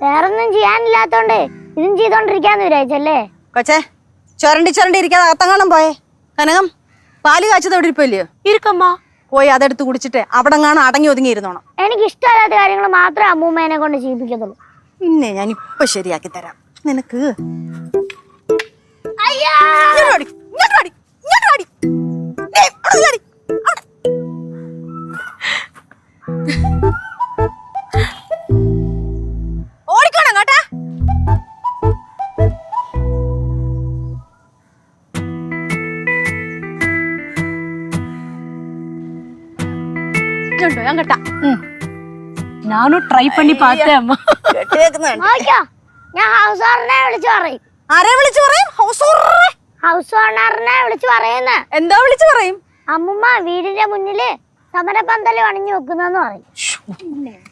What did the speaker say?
വേറൊന്നും ചെയ്യാനില്ലാത്തോണ്ട് ഇതും ചെയ്തോണ്ടിരിക്കാന്ന് വിചാരിച്ചല്ലേ? കൊച്ചേ, ചുരണ്ടി ഇരിക്കാതെ അകത്തങ്ങാണം പോയേ. കനകം, പാല് കാച്ചത് അവിടെ ഇരിപ്പല്ലയോ? இருக்கம்மா. പോയി അതെടുത്ത് കുടിച്ചിട്ട് അവിടെ കാണാൻ അടങ്ങി ഒതുങ്ങി ഇരുന്നോണം. എനിക്ക് ഇഷ്ടമല്ലാത്ത കാര്യങ്ങൾ മാത്രമേ അമ്മൂമ്മേനെ കൊണ്ട് ചെയ്യിപ്പിക്കത്തുള്ളൂ. പിന്നെ ഞാൻ ഇപ്പൊ ശരിയാക്കി തരാം. നിനക്ക് ഓടിക്കോണം കേട്ടാ. ഞാൻ കേട്ടാ. நானும் ட்ரை பண்ணி பார்த்தேன் அம்மா. നോക്കിയോ, ഞാൻ ഹൗസ് ഓണറിനെ വിളിച്ചു പറയും. ആരെ വിളിച്ചു പറയും? ഹൗസ് ഓണറിനെ വിളിച്ചു പറയുന്ന. എന്താ വിളിച്ചു പറയും? അമ്മുമ്മ വീടിന്റെ മുന്നില് സമരപന്തല് അണിഞ്ഞു വെക്കുന്നെന്ന് പറയും.